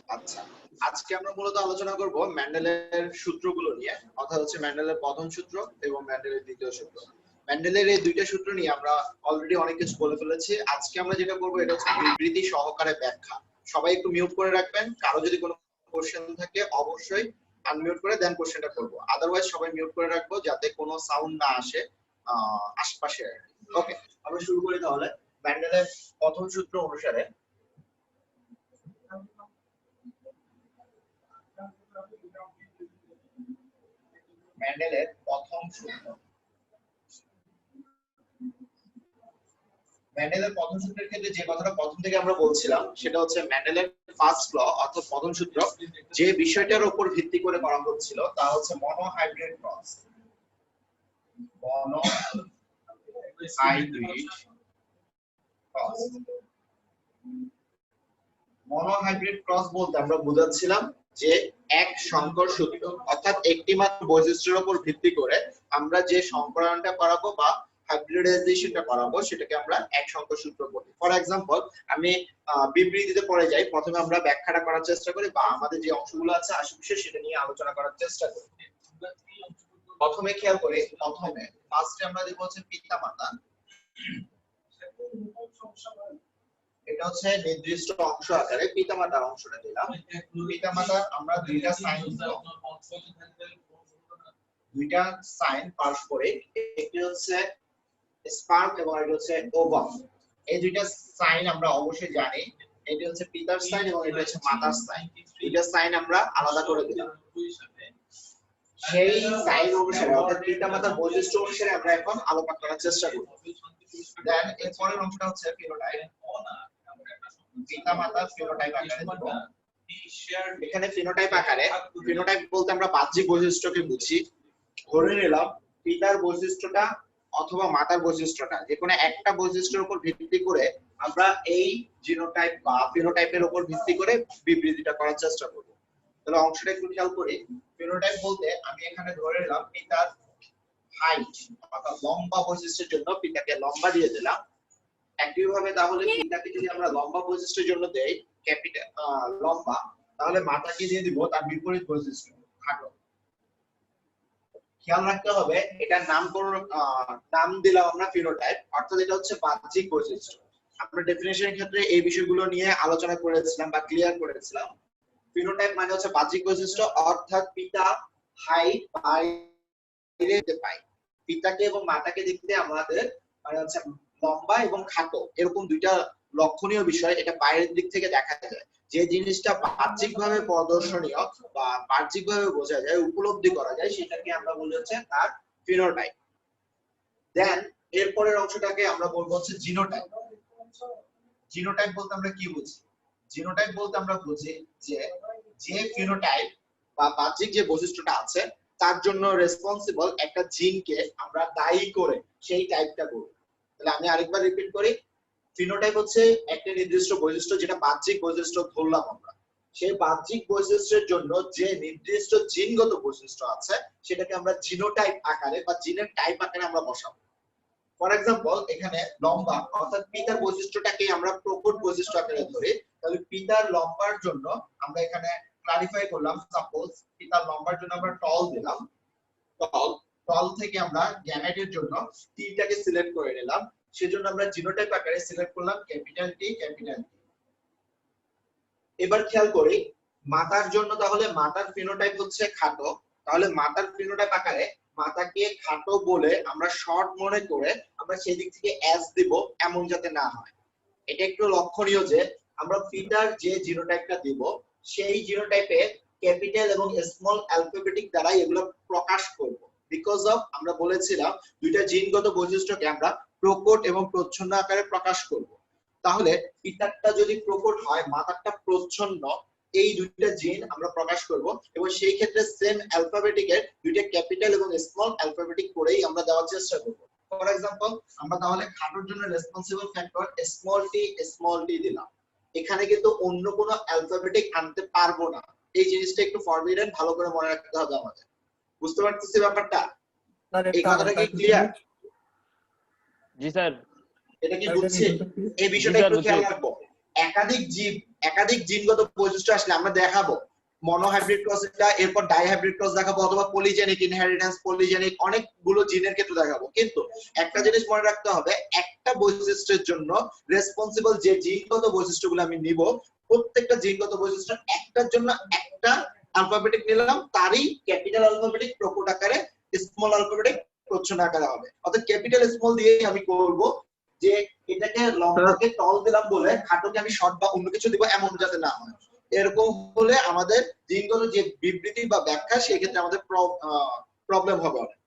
আচ্ছা, আজকে আমরা মূলত আলোচনা করব মেন্ডেলের সূত্রগুলো নিয়ে, অর্থাৎ হচ্ছে মেন্ডেলের প্রথম সূত্র এবং মেন্ডেলের দ্বিতীয় সূত্র। মেন্ডেলের এই দুইটা সূত্র নিয়ে আমরা অলরেডি অনেক কিছু বলে ফেলেছি। আজকে আমরা যেটা করবো এটা হচ্ছে বিবৃতি সহকারে ব্যাখ্যা। সবাই একটু মিউট করে রাখবেন, কারো যদি কোনো কোশ্চেন থাকে অবশ্যই আনমিউট করে দেন কোশ্চেনটা করবো, আদারওয়াইজ সবাই মিউট করে রাখবো যাতে কোনো সাউন্ড না আসে আশপাশে। ওকে, আমরা শুরু করি তাহলে। মেন্ডেলের প্রথম সূত্র অনুসারে মেন্ডেলের প্রথম সূত্র, মেন্ডেলের প্রথম সূত্রের ক্ষেত্রে যে কথাটা প্রথম থেকে আমরা বলছিলাম সেটা হচ্ছে মেন্ডেলের ফার্স্ট ল অর্থাৎ প্রথম সূত্র যে বিষয়টার উপর ভিত্তি করে করা হচ্ছিল তা হচ্ছে মনোহাইব্রিড ক্রস। মনোহাইব্রিড ক্রস বলতে আমরা বুঝাচ্ছিলাম যে এক সংকর সূত্র, অর্থাৎ একটি মাত্র বৈশিষ্ট্যের উপর ভিত্তি করে আমরা যে সংকরণটা করাবো বা হাইব্রিডাইজেশনটা করাবো সেটাকে আমরা এক সংকর সূত্র বলি। ফর এক্সাম্পল, আমি বিবৃতিতে পড়ে যাই, প্রথমে আমরা ব্যাখ্যাটা করার চেষ্টা করি বা আমাদের যে অংশগুলো আছে আশেপাশে সেটা নিয়ে আলোচনা করার চেষ্টা করি। প্রথমে খেয়াল করি, প্রথমে ফার্স্টে আমরা দেখব হচ্ছে পিতামাতা। এটা হচ্ছে নির্দিষ্ট অংশ আকারে পিতামাতার অংশটা দিলাম। পিতামাতার আমরা দুইটা সাইন পারস্পরিক, একটি হচ্ছে স্পার্ম এবং এটি হচ্ছে ওভাম। এই দুইটা সাইন আমরা অবশ্যই জানি, এটি হচ্ছে পিতার সাইন এবং এটি হচ্ছে মাতার সাইন। দুইটা সাইন আমরা আলাদা করে দিলাম। সেই সাইন অনুসারে অর্থাৎ পিতামাতার বৈশিষ্ট্য অনুসারে আমরা এখন আলোকপাত করার চেষ্টা করব। দেন এর পরের অংশটা হচ্ছে ফিনোটাইপ। পিতামাতার ফিনোটাইপ আকারে দেব। এখানে ফিনোটাইপ আকারে, ফিনোটাইপ বলতে আমরা বাহ্যিক বৈশিষ্ট্যকে বুঝি। ধরে নিলাম পিতার বৈশিষ্ট্যটা অথবা মাতার বৈশিষ্ট্যটা যে কোনো একটা বৈশিষ্ট্যের উপর ভিত্তি করে আমরা এই জিনোটাইপ বা ফিনোটাইপের উপর ভিত্তি করে বিবৃতিটা করার চেষ্টা করব। তাহলে অংশটা একটু খেয়াল করি। ফিনোটাইপ বলতে আমি এখানে ধরে নিলাম পিতার হাইট অর্থাৎ লম্বা বৈশিষ্ট্যের জন্য পিতাকে লম্বা দিয়ে দিলাম। একইভাবে তাহলে পিতাকে যদি আমরা লম্বা বৈশিষ্ট্যের জন্য দেই ক্যাপিটাল লম্বা, তাহলে মাতাকে দিয়ে দিব তার বিপরীত বৈশিষ্ট্য খাটো। খেয়াল রাখতে হবে এটার নাম দিলাম আমরা ফিনোটাইপ, অর্থাৎ এটা হচ্ছে বাহ্যিক বৈশিষ্ট্য। আমরা ডেফিনিশনের ক্ষেত্রে এই বিষয়গুলো নিয়ে আলোচনা করেছিলাম বা ক্লিয়ার করেছিলাম। ফিনোটাইপ মানে হচ্ছে বাহ্যিক বৈশিষ্ট্য, অর্থাৎ পিতা হাইট বাইরে পাই, পিতাকে এবং মাতাকে দেখতে আমাদের মানে হচ্ছে লম্বা এবং খাটো এরকম দুইটা লক্ষণীয় বিষয় এটা বাইরের দিক থেকে দেখা যায়। যে জিনিসটা বাহ্যিকভাবে প্রদর্শনীয় বা বাহ্যিকভাবে বোঝা যায়, উপলব্ধি করা যায়, সেটাকে আমরা বলি হচ্ছে তার ফিনোটাইপ। দেন এরপরের অংশটাকে আমরা বলবো হচ্ছে জিনোটাইপ। জিনোটাইপ বলতে আমরা কি বুঝি? জিনোটাইপ বলতে আমরা বুঝি যে ফিনোটাইপ বা বাহ্যিক যে বৈশিষ্ট্যটা আছে তার জন্য রেসপন্সিবল একটা জিনকে আমরা দায়ী করে সেই টাইপটা করি। তাহলে আমি আরেকবার রিপিট করি, ফিনোটাইপ হচ্ছে একটা নির্দিষ্ট বৈশিষ্ট্য যেটা বাহ্যিক বৈশিষ্ট্য ধরলাম আমরা। সেই বাহ্যিক বৈশিষ্ট্যের জন্য যে নির্দিষ্ট জিনগত বৈশিষ্ট্য আছে সেটাকে আমরা জিনোটাইপ আকারে বা জিনের টাইপ আকারে আমরা বসাবো। ফর এক্সাম্পল, এখানে লম্বা অর্থাৎ পিতার বৈশিষ্ট্যটাকে আমরা প্রকট বৈশিষ্ট্য আকারে ধরি। তাহলে পিতার লম্বার জন্য আমরা এখানে ক্লারিফাই করলাম, সাপোজ পিতার লম্বার জন্য আমরা টল দিলাম। টল থেকে আমরা গ্যামেটের জন্য টিটাকে সিলেক্ট করে নিলাম, সেজন্য আমরা জিনোটাইপ আকারে সিলেক্ট করলাম ক্যাপিটাল টি ক্যাপিটাল টি। এবার খেয়াল করি মাতার জন্য, তাহলে মাতার ফিনোটাইপ হচ্ছে খাটো। তাহলে মাতার ফিনোটাইপ আকারে মাতাকে খাটো বলে আমরা শর্ট মনে করে আমরা সেই দিক থেকে এস দিব, এমন যাতে না হয়। এটা একটু লক্ষণীয় যে আমরা পিতার যে জিনোটাইপটা দিব সেই জিনোটাইপে ক্যাপিটাল এবং স্মল অ্যালফাবেটিক দ্বারা এগুলো প্রকাশ করব। বিকজ অফ আমরা বলেছিলাম দুইটা জিনগত বৈশিষ্ট্যকে আমরা প্রকট এবং প্রচ্ছন্ন আকারে প্রকাশ করব। তাহলে পিতারটা যদি প্রকট হয়, মাতারটা প্রচ্ছন্ন, এই দুইটা জিন আমরা প্রকাশ করব এবং সেই ক্ষেত্রে সেম অ্যালফাবেটিকের দুইটা ক্যাপিটাল এবং স্মল অ্যালফাবেটিক করেই আমরা দেওয়ার চেষ্টা করব। ফর এক্সাম্পল, আমরা তাহলে খাটোর জন্য রেসপন্সিবল ফ্যাক্টর স্মল টি দিলাম। এখানে কিন্তু অন্য কোনো অ্যালফাবেটিক আনতে পারবো না। এই জিনিসটা একটু ফরবিডেন, ভালো করে মনে রাখতে হবে আমাদের। বুঝতে পারতেছি ব্যাপারটা? এই কথাটা কি ক্লিয়ার? জি স্যার। এটা কি বুঝছেন? এই বিষয়টা একটু খেয়াল রাখবো। একাধিক জিনগত বৈশিষ্ট্য আসলে আমরা দেখাবো মনোহাইব্রিড ক্রস, এরপর ডাইহাইব্রিড ক্রস দেখাবো, অথবা পলিজেনিক ইনহেরিটেন্স, পলিজেনিক অনেকগুলো জিনের ক্ষেত্রে দেখাবো। কিন্তু একটা জিনিস মনে রাখতে হবে, একটা বৈশিষ্ট্যের জন্য রেসপন্সিবল যে জিনগত বৈশিষ্ট্যগুলো আমি নিব, প্রত্যেকটা জিনগত বৈশিষ্ট্য একটার জন্য একটা অ্যালফাবেটিক নিলাম, তারই ক্যাপিটাল অ্যালফাবেটিক প্রকট আকারে, স্মল অ্যালফাবেটিক প্রচ্ছন্ন আকারে হবে। অর্থাৎ ক্যাপিটাল স্মল দিয়ে আমি করব যে এটাকে লম্বাকে টল দিলাম বলে খাটোকে আমি শর্ট বা অন্য কিছু দিব, এমন যাতে না হয়। এরকম হলে আমাদের জিনগত যে বিবৃতি বা ব্যাখ্যা, সেই ক্ষেত্রে আমাদের প্রবলেম হবে অনেক।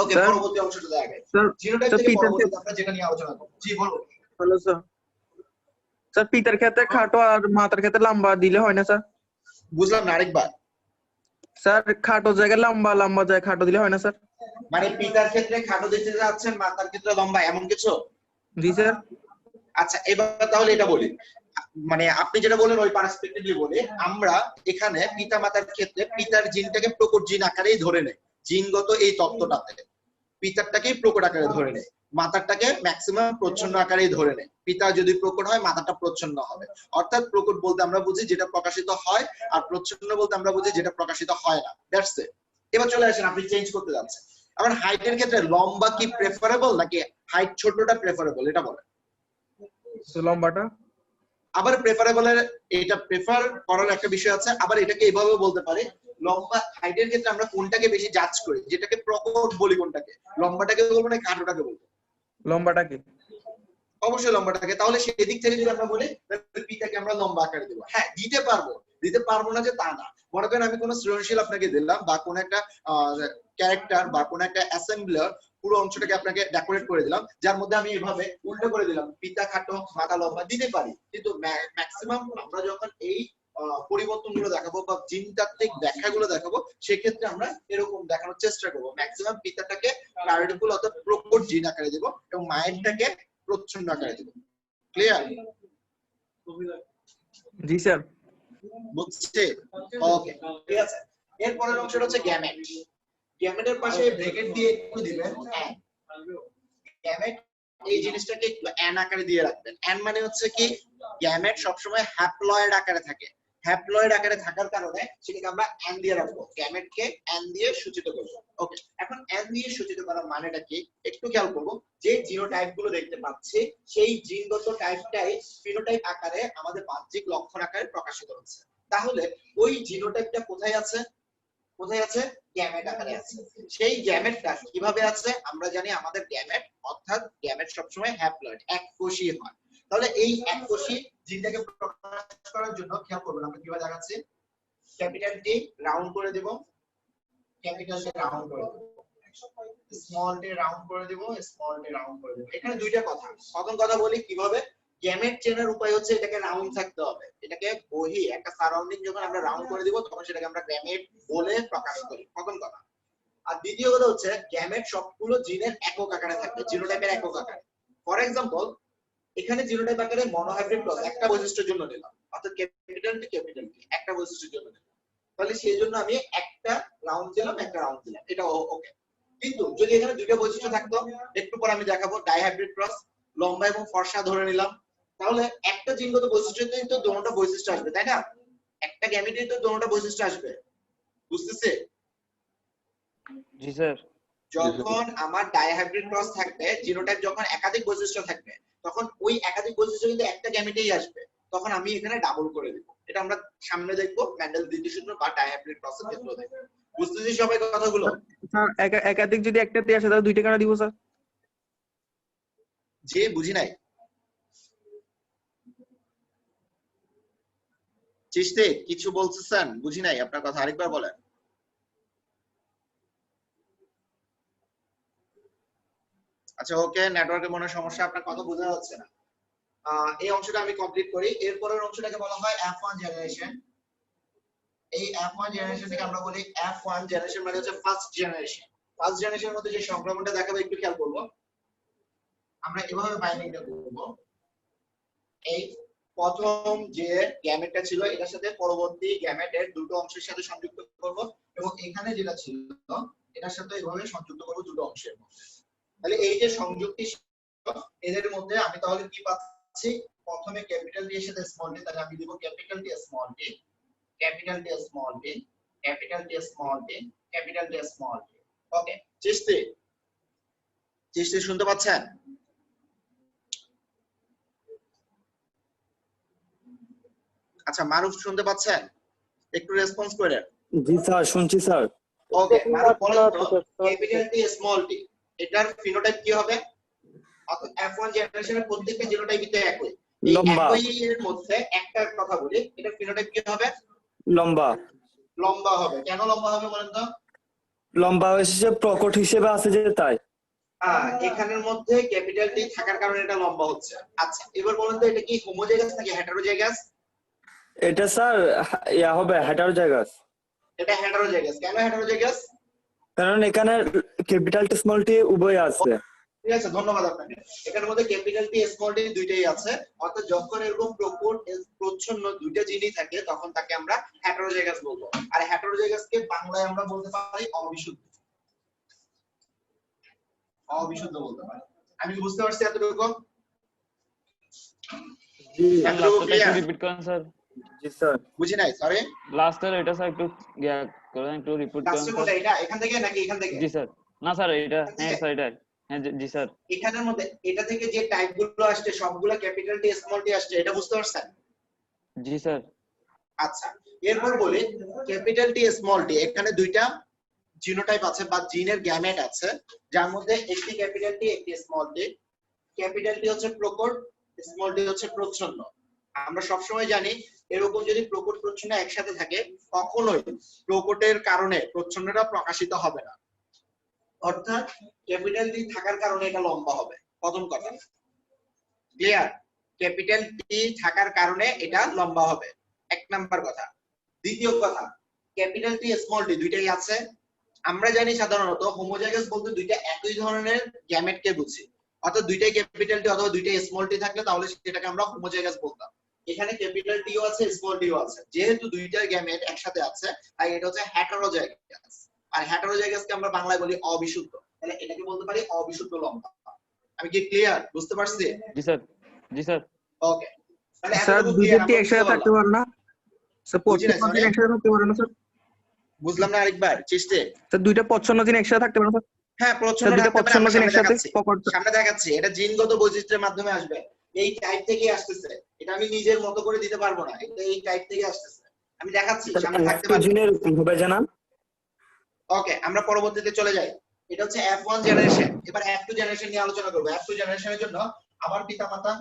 ওকে, পরবর্তী অংশটা দেখা জিনোটাইপ থেকে পরবর্তীতে আমরা যেটা নিয়ে আলোচনা করব। জি বলুন। Hello sir. স্যার পিতার ক্ষেত্রে খাটো আর মাতার ক্ষেত্রে লম্বা দিলে হয় না স্যার? বুঝলাম না, আরেকবার। স্যার খাটো জায়গায় লম্বা, লম্বা জায়গায় খাটো দিলে হয় না স্যার? মানে পিতার ক্ষেত্রে খাটো দিতে যাচ্ছেন, মাতার ক্ষেত্রে লম্বা, এমন কিছু? জি স্যার। আচ্ছা, এবার তাহলে এটা বলি, মানে আপনি যেটা বলেন ওই পার্সপেক্টিভলি বলি। আমরা এখানে পিতা মাতার ক্ষেত্রে পিতার জিনটাকে প্রকট জিন আকারেই ধরে নেই, জিনগত এই তত্ত্বটাতে পিতারটাকেই প্রকট আকারে ধরে নেই, মাতারটাকে ম্যাক্সিমাম প্রচ্ছন্ন আকারেই ধরে নেই। পিতা যদি প্রকট হয়, মাতাটা প্রচ্ছন্ন হবে। অর্থাৎ প্রকট বলতে আমরা বুঝি যেটা প্রকাশিত হয়, আর প্রচ্ছন্ন বলতে আমরা বুঝি যেটা প্রকাশিত হয় না। That's it. এবার চলে আসেন, আপনি চেঞ্জ করতে যাচ্ছেন। আবার হাইটের ক্ষেত্রে লম্বা কি প্রেফারেবল নাকি হাইট ছোটটা প্রেফারেবল, এটা বলেন। লম্বাটা আবার প্রেফারেবলের, এটা প্রেফার করার একটা বিষয় আছে। আবার এটাকে এইভাবে বলতে পারি, লম্বা হাইটের ক্ষেত্রে আমরা কোনটাকে বেশি জাজ করি, যেটাকে প্রকট বলি কোনটাকে, লম্বাটাকে বলবো না খাটোটাকে বলবো? লম্বাটা কি? অবশ্যই লম্বাটাকে। তাহলে সেদিক থেকে যদি আমরা বলি পিতাকে আমরা লম্বা আকারে দেবো। হ্যাঁ, দিতে পারবো না যে তা না। মনে করেন আমি কোনো সৃজনশীল আপনাকে দিলাম, বা কোন একটা ক্যারেক্টার বা কোন একটা অ্যাসেম্বলার পুরো অংশটাকে আপনাকে ডেকোরেট করে দিলাম, যার মধ্যে আমি এইভাবে উল্টো করে দিলাম, পিতা খাটো মাথা লম্বা, দিতে পারি। কিন্তু ম্যাক্সিমাম আমরা যখন এই পরিবর্তনগুলো দেখাবো বা জিনতাত্ত্বিক ব্যাখ্যাগুলো দেখাবো, সেক্ষেত্রে আমরা এরকম দেখানোর চেষ্টা করবো। ম্যাক্সিমাম পিতাটাকে প্রায়োরিটিফুল অর্থাৎ প্রকট জিন আকারে দেবো, এবং মায়েরটাকে প্রচ্ছন্ন আকারে দেবো। ক্লিয়ার? জি স্যার। বুঝছে? ওকে, ঠিক আছে। এরপরের অংশটা হচ্ছে গ্যামেট। গ্যামেটের পাশে ব্র্যাকেট দিয়ে একটু দিবেন অ্যান। গ্যামেট এই জিনিসটাকে একটু অ্যান আকারে দিয়ে রাখবেন। অ্যান মানে হচ্ছে কি, গ্যামেট সবসময় হ্যাপ্লয়েড আকারে থাকে। হ্যাপ্লয়েড আকারে থাকার কারণে সেটাকে আমরা অ্যান দিয়ে রাখবো, গ্যামেটকে অ্যান দিয়ে সূচিত করব। ওকে, এখন অ্যান দিয়ে সূচিত করার মানেটা কি একটু খেয়াল করব। যে জিনোটাইপ গুলো দেখতে পাচ্ছি, সেই জিনগত টাইপটাই ফিনোটাইপ আকারে আমাদের বাহ্যিক লক্ষণ আকারে প্রকাশিত হচ্ছে। তাহলে ওই জিনোটাইপটা কোথায় আছে? গ্যামেট আকারে আছে। সেই গ্যামেটটা কিভাবে আছে? আমরা জানি আমাদের গ্যামেট, অর্থাৎ গ্যামেট সবসময় হ্যাপ্লয়েড, এককোষী হয়। তাহলে এই এককোষী জিনটাকে প্রকাশ করার জন্য খেয়াল করবেন আমরা কিভাবে দেখাচ্ছি। ক্যাপিটাল টি রাউন্ড করে দেব, ক্যাপিটাল টি রাউন্ড করে দেব, স্মল টি রাউন্ড করে দেব, স্মল টি রাউন্ড করে দেব। এখানে দুইটা কথা, প্রথম কথা বলি কিভাবে গ্যামেট চেনার উপায় হচ্ছে এটাকে রাউন্ড থাকতে হবে। এটাকে বহি একটা সারাউন্ডিং যখন আমরা রাউন্ড করে দিব, তখন সেটাকে আমরা গ্যামেট বলে প্রকাশ করি, প্রথম কথা। আর দ্বিতীয় কথা হচ্ছে গ্যামেট সবগুলো জিনের একক আকারে থাকবে, জিনোটাইপের একক আকারে। ফর এক্সাম্পল, এখানে জিনোটাইপ আকারে মনোহাইব্রিড ক্রস একটা বৈশিষ্ট্যের জন্য নিলাম, অর্থাৎ ক্যাপিটাল টি একটা বৈশিষ্ট্যের জন্য নিলাম। তাহলে সেই জন্য আমি একটা রাউন্ড দিলাম, একটা রাউন্ড দিলাম, এটা ওকে। কিন্তু যদি এখানে দুইটা বৈশিষ্ট্য থাকতো, একটু পর আমি দেখাবো ডাইহাইব্রিড ক্রস, লম্বা এবং ফর্সা ধরে নিলাম, তাহলে একটা জিনগত বৈশিষ্ট্যতেই তো দুটোটা বৈশিষ্ট্য আসবে, তাই না? একটা গ্যামেটেই তো দুটোটা বৈশিষ্ট্য আসবে, বুঝতেছে? জি স্যার। যখন আমার ডাইহাইব্রিড ক্রস থাকবে, জিনোটাইপ যখন একাধিক বৈশিষ্ট্য থাকবে, তখন ওই একাধিক বৈশিষ্ট্য কিন্তু একটা গ্যামেটেই আসবে, তখন আমি এখানে ডাবল করে দেব। এটা আমরা সামনে দেখবো ম্যান্ডেল দ্বিতীয় সূত্র বা ডাইহাইব্রিড ক্রসের ক্ষেত্রে দেখব। বুঝতেছি সবাই কথাগুলো? স্যার একাধিক যদি একটাতে আসে তাহলে দুইটা কেন দিব স্যার? জি, বুঝি নাই। চিশতে কিছু বলতেছেন, বুঝি নাই আপনার কথা, আরেকবার বলেন। আচ্ছা ওকে, নেটওয়ার্কের মনে সমস্যা, আপনার কথা বোঝা যাচ্ছে না। এই অংশটা আমি কমপ্লিট করি। এরপরের অংশটাকে বলা হয় F1 জেনারেশন। এই F1 জেনারেশনটাকে আমরা বলি F1 জেনারেশন মানে হচ্ছে ফার্স্ট জেনারেশন। ফার্স্ট জেনারেশনের মধ্যে যে সংক্রমণটা দেখাবো একটু খেয়াল করব। আমরা এভাবে বাইন্ডিংটা করব। এই প্রথম যে গ্যামেটটা ছিল এটার সাথে পরবর্তী গ্যামেটের দুটো অংশের সাথে সংযুক্ত করব, এবং এখানে যেটা ছিল এটার সাথে এইভাবে সংযুক্ত করব দুটো অংশের মধ্যে। তাহলে এই যে সংযুক্তি এদের মধ্যে আমি তাহলে কি পাচ্ছি? প্রথমে ক্যাপিটাল ডি এর সাথে স্মল ডি, তাহলে আমি দিব capital D small D, capital D small D, capital D small D, capital D small D. Okay, Chishti Chishti শুনতে পাচ্ছেন? আচ্ছা, মারুফ শুনতে পাচ্ছেন? একটু রেসপন্স করেন। জি স্যার, শুনছি স্যার। ওকে, মারুফ বলেন তো ক্যাপিটাল টি স্মল টি এটার ফিনোটাইপ কি হবে? অর্থাৎ F1 জেনারেশনের প্রত্যেকটা জিনোটাইপই তো একই। এই লম্বা। একই এর মধ্যে একটা কথা বলি, এটার ফিনোটাইপ কি হবে? লম্বা। লম্বা হবে। কেন লম্বা হবে বলেন তো? লম্বা হিসেবে প্রকট হিসেবে আছে যে তাই। এখানের মধ্যে ক্যাপিটাল টি থাকার কারণে এটা লম্বা হচ্ছে। আচ্ছা, এবার বলেন তো এটা কি হোমোজাইগাস নাকি হেটারোজাইগাস? এটা স্যার ইয়া হবে হেটারোজাইগাস। এটা হেটারোজাইগাস। কেন হেটারোজাইগাস? কারণ এখানে ক্যাপিটাল টি স্মল টি উভয় আছে। ঠিক আছে, ধন্যবাদ আপনাকে। এখানের মধ্যে ক্যাপিটাল টি স্মল টি দুইটাই আছে। অর্থাৎ যখন এরকম প্রকট প্রচ্ছন্ন দুইটা জিনিস থাকে তখন তাকে আমরা হেটারোজাইগাস বলবো। আর হেটারোজাইগাসকে বাংলায় আমরা বলতে পারি অবিশুদ্ধ। অবিশুদ্ধ বলতে পারি। আমি বুঝতে পারছি এতটুকু? জি এতটুকু লাস্টটা একটু ক্লিয়ার? রিপিট করেন স্যার। জি স্যার। বুঝি নাই, সরি। লাস্টের এটা স্যার একটু ইয়া করেন, একটু রিপিট করেন লাস্টে স্যার। কোনটা, এটা এখান থেকে নাকি এখান থেকে? জি স্যার। না স্যার এটা, হ্যাঁ স্যার এটা, হ্যাঁ জি স্যার। এখানের মধ্যে এটা থেকে যে টাইপ গুলো আসছে সবগুলা ক্যাপিটাল টি স্মল টি আসছে, এটা বুঝতে পারছেন? জি স্যার। আচ্ছা, এরপর বলি ক্যাপিটাল টি স্মল টি এখানে দুইটা জিনোটাইপ আছে বা জিনের গ্যামেট আছে, যার মধ্যে একটি ক্যাপিটাল টি একটি স্মল টি। ক্যাপিটাল টি হচ্ছে প্রকট, স্মল টি হচ্ছে প্রচ্ছন্ন। আমরা সবসময় জানি এরকম যদি প্রকট প্রচ্ছন্ন একসাথে থাকে কখনোই প্রকটের কারণে প্রচ্ছন্নটা প্রকাশিত হবে না। অর্থাৎ ক্যাপিটাল টি থাকার কারণে এটা লম্বা হবে। প্রথম কথা ক্লিয়ার? ক্যাপিটাল টি থাকার কারণে এটা লম্বা হবে, এক নাম্বার কথা। দ্বিতীয় কথা, ক্যাপিটাল টি স্মল টি দুইটাই আছে। আমরা জানি সাধারণত হোমোজাইগাস বলতে দুইটা একই ধরনের গ্যামেটকে বুঝি। অর্থাৎ দুইটাই ক্যাপিটাল টি অথবা দুইটাই স্মল টি থাকলে তাহলে সেটাকে আমরা হোমোজাইগাস বলতাম। এখানে ক্যাপিটাল টিও আছে স্মল টিও আছে, যেহেতু দুইটা গ্যামেট একসাথে আছে তাই এটা হচ্ছে হেটারোজাইগাস। আর হেটারোজাইগাসকে আমরা বাংলায় বলি অবিশুদ্ধ। তাহলে এটাকে বলতে পারি অবিশুদ্ধ লম্বা। আমি কি ক্লিয়ার? বুঝতে পারছি? জি স্যার। জি স্যার। ওকে, তাহলে স্যার এতটুকু দুইটা ক্লিয়ার? টি আমরা বুঝতে একসাথে থাকতে পারলাম? পারে না স্যার? বুঝি নাই, প্রচ্ছন্ন sorry? জিন একসাথে থাকতে পারে না স্যার? বুঝলাম না আরেকবার, চেষ্টা। স্যার দুইটা প্রচ্ছন্ন জিন একসাথে থাকতে পারে না স্যার? হ্যাঁ, প্রচ্ছন্ন দুইটা থাকতে পারে। প্রচ্ছন্ন আমরা জিন সামনে একসাথে দেখাচ্ছি, প্রকট। সামনে দেখাচ্ছি। এটা জিনগত বৈশিষ্ট্যের মাধ্যমে আসবে। এই টাইপ থেকেই আসতেছে, এটা আমি নিজের মতো করে দিতে পারবো না, এটা এই টাইপ থেকে আসতেছে। আমি দেখাচ্ছি, সামনে থাকতে পারে। জিনের হবে জানান। ওকে, আমরা পরবর্তীতে চলে যাই। এটা হচ্ছে F1 জেনারেশন। এবার F2 জেনারেশন নিয়ে আলোচনা করব। F2 জেনারেশনের জন্য আবার পিতামাতা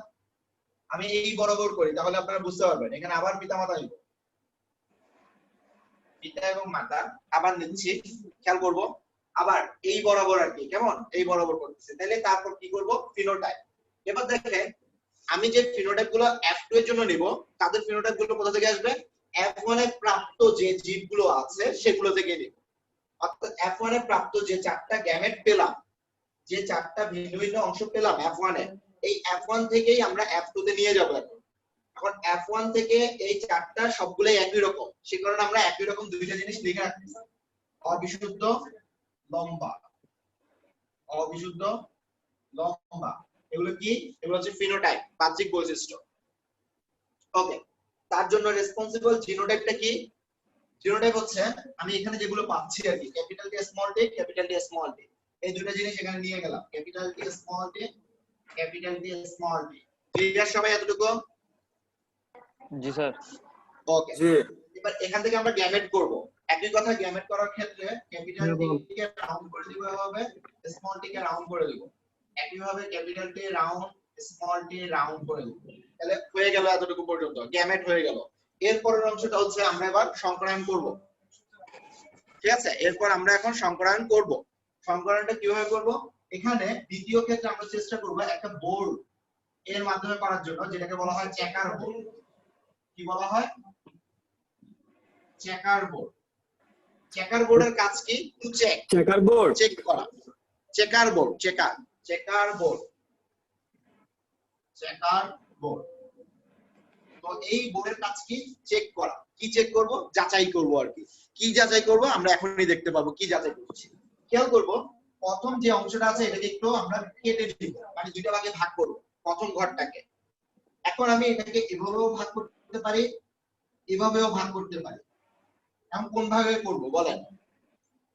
আমি এই বরাবর করি, তাহলে আপনারা বুঝতে পারবেন। এখানে আবার পিতামাতা নিব, পিতা এবং মাতা আবার নিচ্ছি, খেয়াল করব। আবার এই বরাবর আর কি, কেমন এই বরাবর করতেছে। তাহলে তারপর কি করব? ফিনোটাইপ। এবার দেখেন আমি যে ফিনোটাইপ গুলো F2 এর জন্য নিব, তাদের ফিনোটাইপ গুলো কোথা থেকে আসবে? F1 এ প্রাপ্ত যে জীবগুলো আছে সেগুলো থেকে নিব। অর্থাৎ F1 এ প্রাপ্ত যে চারটা গ্যামেট পেলাম, যে চারটা ভিন্ন ভিন্ন অংশ পেলাম F1 এ, এই F1 থেকেই আমরা F2 তে নিয়ে যাব। এখন F1 থেকে এই চারটা সবগুলাই একই রকম, সে কারণে আমরা একই রকম দুইটা জিনিস লিখে রাখছি, অবিশুদ্ধ লম্বা। অবিশুদ্ধ লম্বা এগুলো কি? এগুলো হচ্ছে ফিনোটাইপ, বাহ্যিক বৈশিষ্ট্য। ওকে, তার জন্য রেসপন্সিবল জিনোটাইপটা কি? জিনোটাইপ হচ্ছে আমি এখানে যেগুলো পাচ্ছি আর কি, capital T small T, capital T small টি, এই দুটো জিনিস এখানে নিয়ে গেলাম, capital T small T, capital T small টি। ক্লিয়ার সবাই এতটুকু? জি স্যার। ওকে, জি। এবার এখান থেকে আমরা গ্যামেট করব। একই কথা, গ্যামেট করার ক্ষেত্রে ক্যাপিটাল টি কে রাউন্ড করে দিব, হবে স্মল টি কে রাউন্ড করে দিব। একই ভাবে capital T round, small tea round করে দিব। তাহলে হয়ে গেল এতটুকু পর্যন্ত, গ্যামেট হয়ে গেল। এরপরের অংশটা হচ্ছে আমরা এবার সংকরায়ন করব। ঠিক আছে, এরপর আমরা এখন সংকরায়ন করব। সংকরায়নটা কিভাবে করব? এখানে দ্বিতীয় ক্ষেত্রে আমরা চেষ্টা করব একটা বোর্ড এর মাধ্যমে করার জন্য, যেটাকে বলা হয় চেকার বোর্ড। কি বলা হয়? Checker board. চেকার বোর্ডের কাজ কি? To check, checker board. Check করা। Checker board, checker, checker board, checker board. তো এই বোর্ডের কাজ কি? চেক করা। কি চেক করব? যাচাই করব আর কি। কি যাচাই করব আমরা এখনই দেখতে পাবো কি যাচাই করছি। খেয়াল করব, প্রথম যে অংশটা আছে এটাকে একটু আমরা কেটে দিব, মানে দুইটা ভাগে ভাগ করব প্রথম ঘরটাকে। এখন আমি এটাকে এভাবেও ভাগ করতে পারি, এভাবেও ভাগ করতে পারি। এখন কোন ভাবে করব বলেন?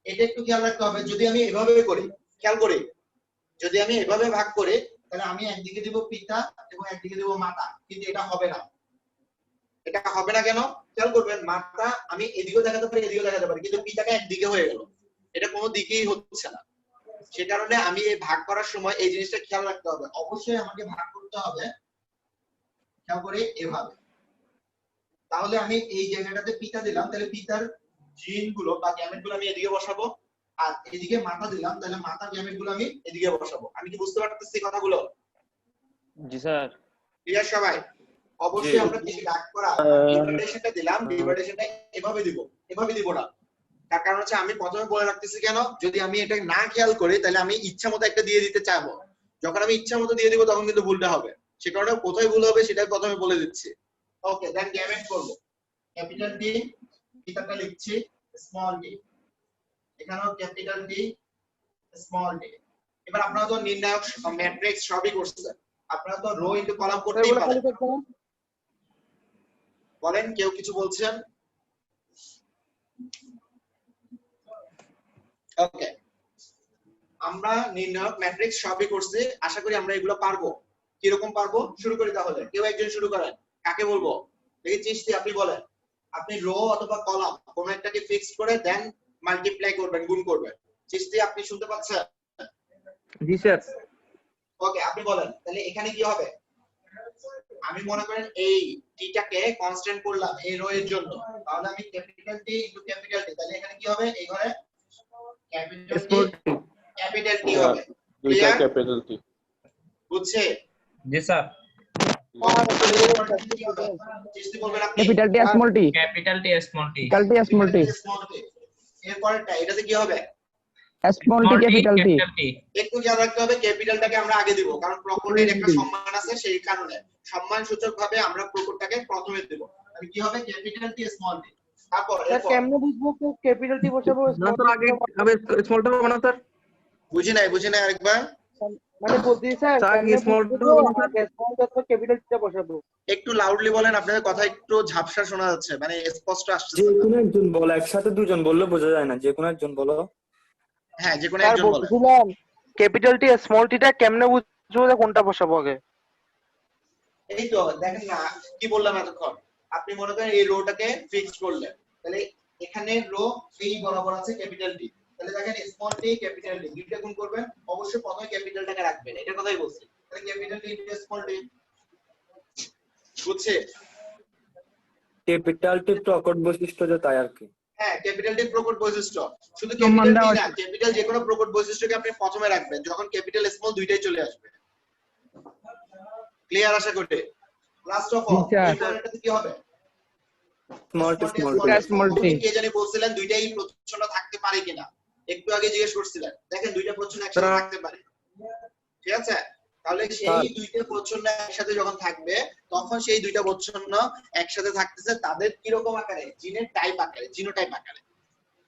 এটা একটু খেয়াল রাখতে হবে। যদি আমি এভাবে করি, খেয়াল করি, যদি আমি এভাবে ভাগ করি তাহলে আমি একদিকে দিব পিতা এবং একদিকে দিব মাতা, কিন্তু এটা হবে না। এটা হবে না কেন? খেয়াল করবেন, মাতা আমি এদিকেও দেখাতে পারি, এদিকেও দেখাতে পারি, কিন্তু পিতাটা একদিকে হয়ে গেল, এটা কোনো দিকেই হচ্ছে না। সে কারণে আমি এই ভাগ করার সময় এই জিনিসটা খেয়াল রাখতে হবে। অবশ্যই আমাকে ভাগ করতে হবে, খেয়াল করে এভাবে। তাহলে আমি এই জায়গাটাতে পিতা দিলাম, তাহলে পিতার জিন গুলো বা গ্যামেট গুলো আমি এদিকে বসাবো, আর এদিকে মাতা দিলাম, তাহলে মাতার গ্যামেট গুলো আমি এদিকে বসাবো। আমি কি বুঝতে পারতেছি কথাগুলো? জি স্যার। ক্লিয়ার সবাই? অবশ্যই আমরা কি ভাগ করা ডিভাইডেশনটা দিলাম, ডিভাইডেশনটা এভাবে দিব, এভাবে দিব না। তার কারণ হচ্ছে আমি প্রথমে বলে রাখতেছি কেন, যদি আমি এটা না খেয়াল করি তাহলে আমি ইচ্ছা মতো একটা দিয়ে দিতে চাইবো। যখন আমি ইচ্ছা মতো দিয়ে দিব তখন কিন্তু ভুলটা হবে। সে কারণে কোথায় ভুল হবে সেটাই প্রথমে বলে দিচ্ছি। ওকে, দেন গ্যামেট করব। ক্যাপিটাল ডি, পিতাটা লিখছি স্মল ডি, এখানেও ক্যাপিটাল ডি, স্মল ডি। এবার আপনারা তো নির্ণায়ক ম্যাট্রিক্স সবই করছেন, আপনারা তো রো ইনটু কলাম করতেই পারেন। বলেন, কেউ কিছু বলছেন? ওকে, আমরা নির্ণায়ক ম্যাট্রিক্স সবই করছি, আশা করি আমরা এগুলো পারবো। কিরকম পারবো শুরু করি তাহলে। কেউ একজন শুরু করেন, কাকে বলবো? দেখি চিস্তি, আপনি বলেন। আপনি রো অথবা কলাম কোন একটাকে ফিক্সড করে দেন মাল্টিপ্লাই করবেন, গুণ করবেন। চিস্তি, আপনি শুনতে পাচ্ছেন? জি স্যার। ওকে, আপনি বলেন। তাহলে এখানে কি হবে? আমি মনে করেন এই টিটাকে কনস্ট্যান্ট করলাম এই রো এর জন্য, তাহলে আমি capital T into capital T, তাহলে এখানে কি হবে? এই ঘরে ক্যাপিটাল টি, ক্যাপিটাল টি হবে। দুইটা ক্যাপিটাল টি। বুঝছে? জি স্যার। চিস্তি বলবেন আপনি। Capital T small T, capital T small T. Capital T small টি, এরপরটা এটাতে কি হবে? Small T capital T. একটু খেয়াল রাখতে হবে, ক্যাপিটালটাকে আমরা আগে দিব, কারণ প্রকটের একটা সম্মান আছে, সেই কারণে সম্মান সূচকভাবে আমরা প্রকটটাকে প্রথমে দেব। তাহলে কি হবে? ক্যাপিটাল টি স্মল টি। তারপর কেমনে বুঝবো তো ক্যাপিটাল টি বসাবো? না স্যার, আগে স্মলটা হবে না স্যার? বুঝি নাই আরেকবার। মানে বলছি স্যার, স্যার, কেমনে small বুঝবো টা বলুন স্যার। স্মল অথবা ক্যাপিটাল টিটা বসাবো? একটু লাউডলি বলেন, আপনাদের কথা একটু ঝাপসা শোনা যাচ্ছে, মানে স্পষ্ট আসছে যে না। কোনো একজন বলো, একসাথে দুজন বললে বোঝা যায় না, যে কোনো একজন বলো। হ্যাঁ, যে কোনো স্যার একজন বলেন। বলছিলাম ক্যাপিটাল টি স্মল টিটা কেমনে বুঝবো যে কোনটা বসাবো আগে? এই তো দেখেন না কি বললাম এতক্ষণ। আপনি মনে করেন এই রোটাকে ফিক্সড করলেন, তাহলে এখানে রো এই বরাবর আছে ক্যাপিটাল টি, তাহলে দেখেন স্মল টি ক্যাপিটাল টি দুইটা গুণ করবেন, অবশ্যই প্রথমে ক্যাপিটালটাকে রাখবেন, এটা কথাই বলছি। তাহলে ক্যাপিটাল টি ইনটু স্মল টি, বুঝছে? ক্যাপিটাল টি প্রকট বৈশিষ্ট্য যে তাই আর কি। হ্যাঁ, ক্যাপিটাল টি প্রকট বৈশিষ্ট্য। শুধু সম্মান ক্যাপিটাল টি দেওয়া না, ক্যাপিটাল যে কোনো প্রকট বৈশিষ্ট্যকে আপনি প্রথমে রাখবেন, যখন ক্যাপিটাল স্মল দুইটাই চলে আসবে। ক্লিয়ার আশা করি? লাস্ট অফ অল এরপরটাতে কি হবে? স্মল টি স্মল টি। কে জানি বলছিলেন দুইটাই প্রচ্ছন্ন থাকতে পারে কিনা, একটু আগে জিজ্ঞেস করছিলেন। দেখেন দুইটা প্রচ্ছন্ন একসাথে থাকতে পারে, ঠিক আছে? তাহলে সেই দুইটা প্রচ্ছন্ন একসাথে যখন থাকবে, তখন সেই দুইটা প্রচ্ছন্ন একসাথে থাকতেছে তাদের কি রকম আকারে? জিনের টাইপ আকারে, জিনোটাইপ আকারে।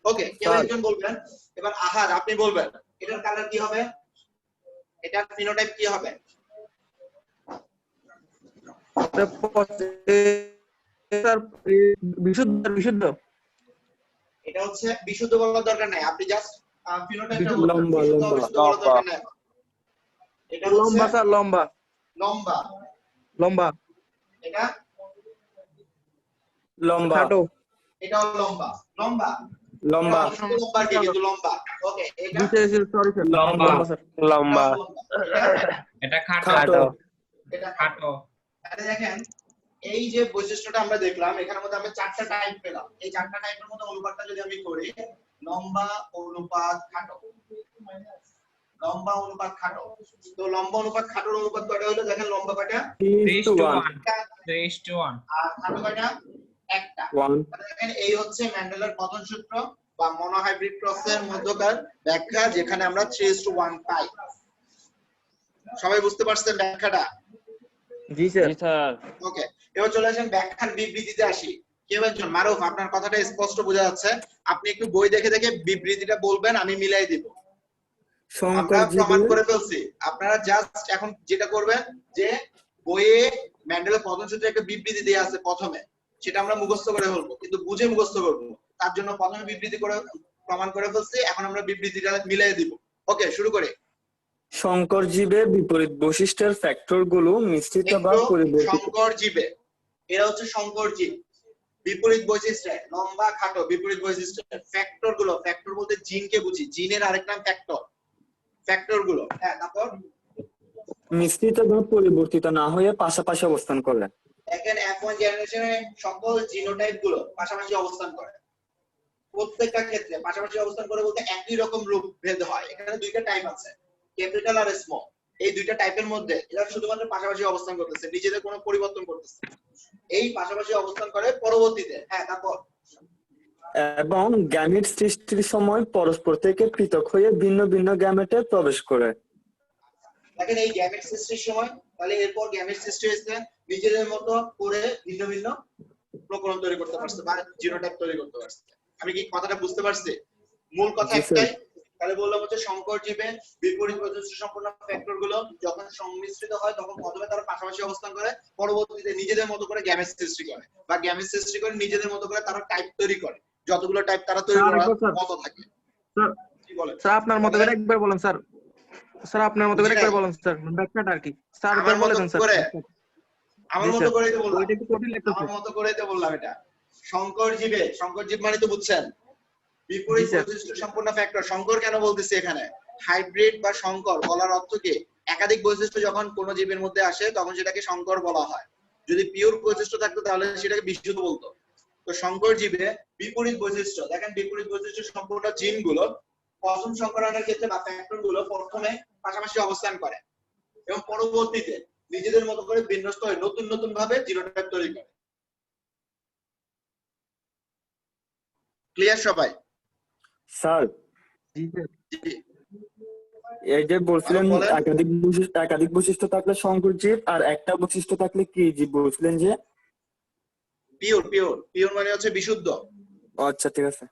ওকে, কেউ একজন বলবেন। এবার আহার, আপনি বলবেন এটার কালার কি হবে? এটার ফিনোটাইপ কি হবে? স্যার বিশুদ্ধ। এটা হচ্ছে বিশুদ্ধ বলার দরকার নাই, আপনি জাস্ট ফিনোটাইপটা লম্বা, বলবেন, বিশুদ্ধ লম্বা, অবিশুদ্ধ বলার দরকার নাই। এটা লম্বা হচ্ছে স্যার, লম্বা লম্বা, লম্বা। এটা লম্বা, খাটো। এটাও লম্বা, লম্বা লম্বা, এটা অবশ্যই লম্বা কি, কিন্তু লম্বা। ওকে, এটা সরি স্যার, লম্বা। লম্বা স্যার। লম্বা। এটা খাটো। খাটো, এটা খাটো। তাহলে দেখেন এই যে বৈশিষ্ট্যটা আমরা দেখলাম, এখানের মধ্যে আমরা চারটা টাইপ পেলাম। এই চারটা টাইপের মধ্যে অনুপাতটা যদি আমি করি, লম্বা অনুপাত খাটো, লম্বা অনুপাত খাটো, তো লম্বা অনুপাত খাটোর অনুপাত কয়টা হলো? দেখেন লম্বা কয়টা? 3:1, 3:1। আর খাটো কয়টা? একটা। 1। দেখেন এই হচ্ছে ম্যান্ডেলার পতন সূত্র বা মনোহাইব্রিড ক্রসের মধ্যকার ব্যাখ্যা, যেখানে আমরা 3:1 পাই। সবাই বুঝতে পারছেন ব্যাখ্যাটা? জি স্যার। জি স্যার। ওকে, এবার চলে আসেন ব্যাখ্যার বিবৃতিতে আসি। কেউ একজন, মারুফ, আপনার কথাটা স্পষ্ট বোঝা যাচ্ছে, আপনি একটু বই দেখে দেখে বিবৃতিটা বলবেন, আমি মিলাই দিব। আমরা শঙ্কর প্রমাণ জীবের করে ফেলছি, আপনারা জাস্ট এখন যেটা করবেন যে বইয়ে মেন্ডেলের প্রথম সূত্রে একটা বিবৃতি দেয়া আছে প্রথমে, সেটা আমরা মুখস্থ করে ফেলবো, কিন্তু বুঝে মুখস্থ করবো। তার জন্য প্রথমে বিবৃতি করে প্রমাণ করে ফেলছি, এখন আমরা বিবৃতিটা মিলিয়ে দিব। ওকে, শুরু করে। সংকর জীবে বিপরীত বৈশিষ্ট্যের ফ্যাক্টর গুলো মিশ্রিত বা একটু পরিবর্তিত। সংকর জীবে, এরা হচ্ছে সংকর জীব। বিপরীত বৈশিষ্ট্য, লম্বা খাটো বিপরীত বৈশিষ্ট্য। ফ্যাক্টর গুলো, ফ্যাক্টর বলতে জিনকে বুঝি, জিনের আরেক নাম ফ্যাক্টর। ফ্যাক্টর গুলো, হ্যাঁ, তারপর মিশ্রিত বা পরিবর্তিত না হয়ে পাশাপাশি অবস্থান করে। দেখেন F1 জেনারেশনে সকল জিনোটাইপ গুলো পাশাপাশি অবস্থান করে, প্রত্যেকটা ক্ষেত্রে পাশাপাশি অবস্থান করে বলতে একই রকম রূপ ভেদ হয়। এখানে দুইটা টাইপ আছে, ক্যাপিটাল আর স্মল। এই দুইটা টাইপের মধ্যে এরা শুধুমাত্র পাশাপাশি অবস্থান করতেছে, নিজেদের কোনো পরিবর্তন করতেছে না। এই পাশাপাশি অবস্থান করে পরবর্তীতে, হ্যাঁ, তারপর এবং গ্যামেট সৃষ্টির সময় পরস্পর থেকে পৃথক হয়ে ভিন্ন ভিন্ন গ্যামেটে প্রবেশ করে। দেখেন এই গ্যামেট সৃষ্টির সময়, তাহলে এরপর গ্যামেট সৃষ্টি হয়েছে, নিজেদের মতো করে ভিন্ন ভিন্ন প্রকরণ তৈরি করতে পারছে বা জিনোটাইপ তৈরি করতে পারছে। আমি কি কথাটা বুঝতে পারছি? মূল কথা জি, স্যার। একটাই, তাহলে বললাম হচ্ছে সংকর জীবে বিপরীত বৈশিষ্ট্য সম্পন্ন ফ্যাক্টর গুলো যখন সংমিশ্রিত হয় তখন প্রথমে তারা পাশাপাশি অবস্থান করে, পরবর্তীতে নিজেদের মতো করে গ্যামেট সৃষ্টি করে, বা গ্যামেট সৃষ্টি করে নিজেদের মতো করে তারা টাইপ তৈরি করে। যতগুলো টাইপ তারা তৈরি স্যার, করার স্যার। মতো থাকে। স্যার, কি বলেন? স্যার আপনার মতো করে একবার বলেন স্যার। স্যার আপনার মতো করে বুঝি একবার নাই। বলেন স্যার, ব্যাখ্যাটা আর কি। স্যার আমার একবার বলে মতো দেন স্যার। করে? আমার জি, মতো স্যার। করেই তো বললাম, ওইটা একটু কঠিন লাগতেছে। আমার মতো করেই তো বললাম এটা। সংকর জীবে, সংকর জীব মানে তো বুঝছেন, বিপরীত জি, স্যার। বৈশিষ্ট্য সম্পন্ন ফ্যাক্টর। সংকর কেন বলতেছি এখানে? হাইব্রিড বা সংকর বলার অর্থ কি? একাধিক বৈশিষ্ট্য যখন কোন জীবের মধ্যে আসে তখন সেটাকে সংকর বলা হয়। যদি পিওর বৈশিষ্ট্য থাকতো তাহলে সেটাকে বিশুদ্ধ বলতো। তো সংকর জীবে বিপরীত বৈশিষ্ট্য, দেখেন বিপরীত বৈশিষ্ট্য সম্পূর্ণ জিন গুলো প্রথম সংকরণের ক্ষেত্রে বা ফ্যাক্টর গুলো প্রথমে পাশাপাশি অবস্থান করে এবং পরবর্তীতে নিজেদের মতো করে বিন্যস্ত হয়ে নতুন নতুন ভাবে জিনোটাইপ তৈরি করে। ক্লিয়ার সবাই? স্যার, জি, স্যার। জি, এই যে বলছিলেন আরো বলেন। একাধিক বৈশিষ্ট্য থাকলে সংকর জীব, আর একটা বৈশিষ্ট্য থাকলে কি জীব বলছিলেন যে? পিওর, পিওর, পিওর মানে হচ্ছে বিশুদ্ধ। ও আচ্ছা, ঠিক আছে।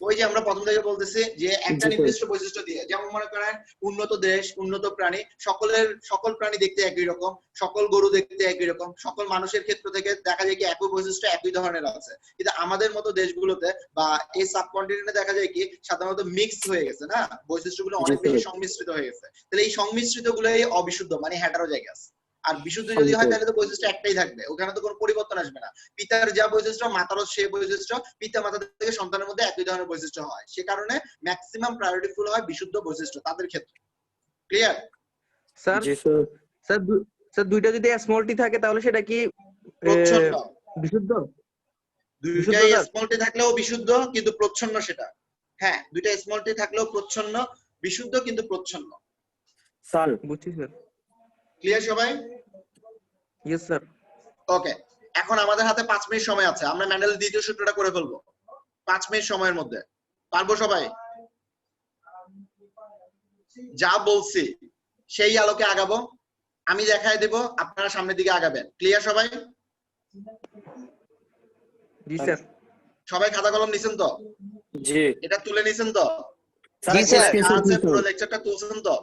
ওই যে আমরা প্রথম থেকে বলতেছি যে একটা জি, স্যার। নির্দিষ্ট বৈশিষ্ট্য দিয়ে, যেমন মনে করেন উন্নত দেশ, উন্নত প্রাণী, সকল প্রাণী দেখতে একই রকম, সকল গরু দেখতে একই রকম, সকল মানুষের ক্ষেত্র থেকে দেখা যায় কি একই বৈশিষ্ট্য একই ধরনের আছে। কিন্তু আমাদের মতো দেশগুলোতে বা এই সাবকন্টিনেন্টে দেখা যায় কি সাধারণত মিক্স হয়ে গেছে, না, বৈশিষ্ট্যগুলো অনেক জি, বেশি স্যার। সংমিশ্রিত হয়ে গেছে। তাহলে এই সংমিশ্রিত গুলোই অবিশুদ্ধ, মানে হেটারোজাইগাস। আর বিশুদ্ধ যদি হয় তাহলে তো বৈশিষ্ট্য একটাই থাকবে, ওখানে তো কোনো পরিবর্তন আসবে না। পিতার যা বৈশিষ্ট্য মাতারও সেই বৈশিষ্ট্য, পিতা মাতা থেকে সন্তানের মধ্যে একই ধরনের বৈশিষ্ট্য হয়। সে কারণে ম্যাক্সিমাম প্রায়োরিটি ফুল হয় বিশুদ্ধ বৈশিষ্ট্য তাদের ক্ষেত্রে। ক্লিয়ার? স্যার, জি, স্যার। স্যার স্যার দুইটা যদি স্মল টি থাকে তাহলে সেটা কি প্রচ্ছন্ন। বিশুদ্ধ? বিশুদ্ধ দুইটাই স্যার? স্মল টি থাকলেও বিশুদ্ধ কিন্তু প্রচ্ছন্ন সেটা। হ্যাঁ, দুইটা স্মল টি থাকলেও প্রচ্ছন্ন, বিশুদ্ধ কিন্তু প্রচ্ছন্ন। স্যার, বুঝছি স্যার। ক্লিয়ার সবাই? Yes sir. ওকে, এখন আমাদের হাতে 5 মিনিট সময় আছে, আমরা ম্যান্ডেলের দ্বিতীয় সূত্রটা করে ফেলবো 5 মিনিট সময়ের মধ্যে। পারবো সবাই? যা বলছি সেই আলোকে আগাবো, আমি দেখাই দেব, আপনারা সামনের দিকে আগাবেন। ক্লিয়ার সবাই? জি স্যার। সবাই খাতা কলম নিছেন তো? জি এটা তুলে নিছেন তো? স্যার, জি, একটা স্যার। স্ক্রিনশট আছে নিন পুরো স্যার। লেকচারটা তুলছেন তো?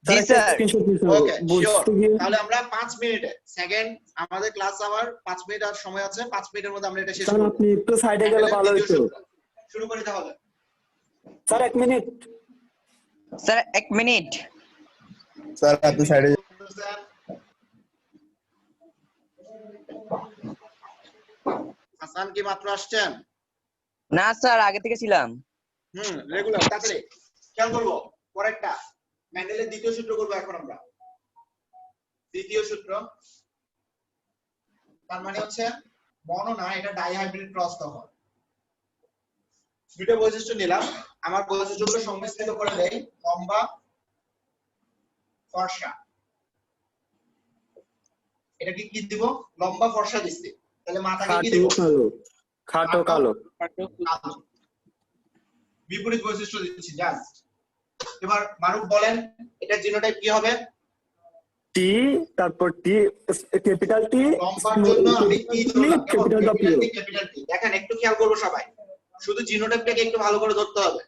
জি, স্যার, একটা স্যার। স্ক্রিনশট নিন স্যার। ওকে, শিওর। বুঝতে গিয়ে তাহলে আমরা 5 মিনিটে, সেকেন্ড আমাদের ক্লাস আওয়ার 5 মিনিট আর সময় আছে, 5 মিনিটের মধ্যে আমরা এটা শেষ স্যার, করব। আপনি একটু সাইডে গেলে ম্যান্ডেলের ভালো দ্বিতীয় হতো। সূত্র শুরু করি তাহলে। Sir, 1 minute. Sir 1 minute. Sir আপনি সাইডে হাসান কি মাত্র আসছেন? না স্যার, আগে থেকে ছিলাম। রেগুলার। তাড়াতাড়ি খেয়াল করবো পরেরটা, ম্যান্ডেলের দ্বিতীয় সূত্র করবো এখন আমরা। দ্বিতীয় সূত্র তার মানে হচ্ছে মনো না, এটা ডাইহাইব্রিড ক্রস তখন। দুটো বৈশিষ্ট্য নিলাম, আমার বৈশিষ্ট্যগুলো সংমিশ্রিত করে দেই, লম্বা ফর্সা। এটা কি দিব? লম্বা ফর্সা দিচ্ছি, তাহলে মাথাকে কি খাটো দিব? কালো। খাটো কালো। কালো। বিপরীত বৈশিষ্ট্য দিচ্ছি জাস্ট। এবার মারুফ বলেন এটা জিনোটাইপ কি হবে? টি, তারপর টি, ক্যাপিটাল টি, লম্বার জন্য আমি কি ধরলাম? Capital W. ক্যাপিটাল টি। দেখেন একটু খেয়াল করবো সবাই, শুধু জিনোটাইপটাকে একটু ভালো করে ধরতে হবে।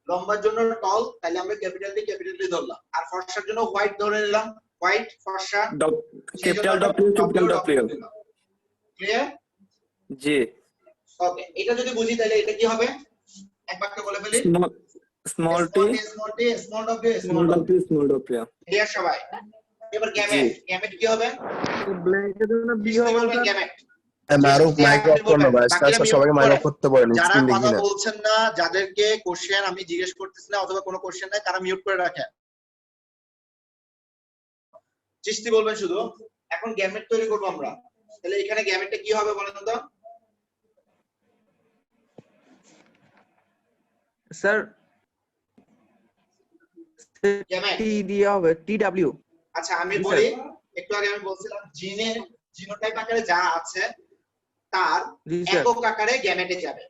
লম্বার জন্য টল, তাহলে আমরা ক্যাপিটাল টি ধরলাম, আর ফর্সার জন্য হোয়াইট ধরে নিলাম, হোয়াইট ফর্সা, capital W capital W. Clear? জি। ওকে, এটা যদি বুঝি তাহলে এটা কি হবে? এক বাক্যে বলে ফেলি। Small T small T small W small W small W. Clear সবাই? এবার গ্যামেট, গ্যামেট কি হবে? ব্ল্যাঙ্কের জন্য বি হবে স্যার। গ্যামেট মারুফ মাইক অফ করো না ভাই, স্যার সবাইকে মাইক অফ করতে বলেন, যারা স্ক্রিন দেখি কথা না। বলছেন না, যাদেরকে কোশ্চেন আমি জিজ্ঞেস করতেছি না অথবা কোনো কোশ্চেন নাই, তারা মিউট করে রাখেন। চিস্তি বলবেন শুধু। এখন গ্যামেট তৈরি করব আমরা, তাহলে এখানে গ্যামেটটা কি হবে বলেন তো? স্যার গ্যামেট টি দিয়ে হবে টি ডাব্লিউ। আচ্ছা আমি জি, বলি, একটু আগে আমি বলছিলাম জিনের জিনোটাইপ আকারে যা আছে তার জি স্যার। একক আকারে গ্যামেটে যাবে।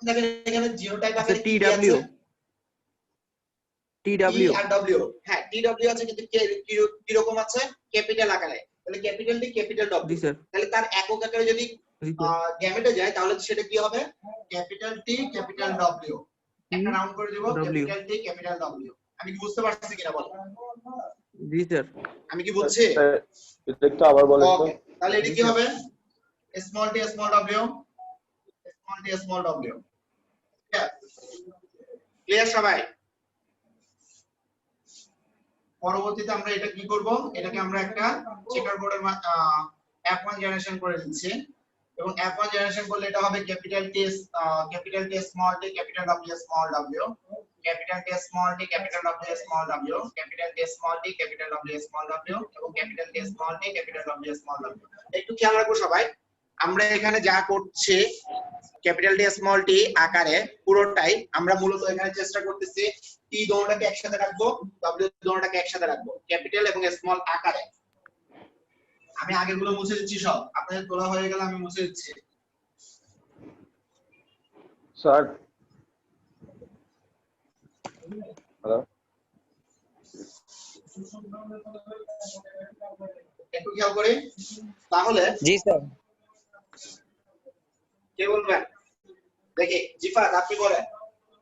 দেখেন এখানে জিনোটাইপ আকারে টি কি ডাব্লিউ আছে? টি ডাব্লিউ টি আর ডব্লিউ। হ্যাঁ টি ডব্লিউ আছে, কিন্তু কি রকম আছে? ক্যাপিটাল আকারে। তাহলে capital T capital G W. Sir. তাহলে তার একক আকারে যদি জি স্যার। গ্যামেটে যায় তাহলে সেটা কি হবে? Capital T capital W. একটা রাউন্ড করে দেব, W. Capital T capital W. আমি কি বুঝতে পারছি কিনা বলো? জি স্যার। আমি কি বুঝছি? এটা একটু আবার বলেন তো। ওকে, তাহলে এটা কি হবে? Small T small W, small T small W. Clear সবাই? পরবর্তীতে আমরা এটা কি করব? এটাকে আমরা একটা চেকার বোর্ডের F1 জেনারেশন করে দিচ্ছি, এবং F1 জেনারেশন করলে এটা হবে capital T small T capital W small W, capital T small T capital W small W, capital T small T capital W small W, এবং capital T small T capital W small W. একটু খেয়াল রাখো সবাই, আমরা এখানে যা করছি capital T small টি আকারে পুরোটাই আমরা মূলত এখানে চেষ্টা করতেছি টি দোনোটাকে একসাথে রাখবো, ডব্লিউ দোনোটাকে একসাথে রাখবো, ক্যাপিটাল এবং স্মল আকারে। আমি আগেগুলো মুছে দিচ্ছি, সব আপনাদের তোলা হয়ে গেলে আমি মুছে দিচ্ছি। স্যার হ্যালো, একটু খেয়াল করি তাহলে। জি স্যার। কে বলবেন দেখি? জিফাত আপনি বলেন।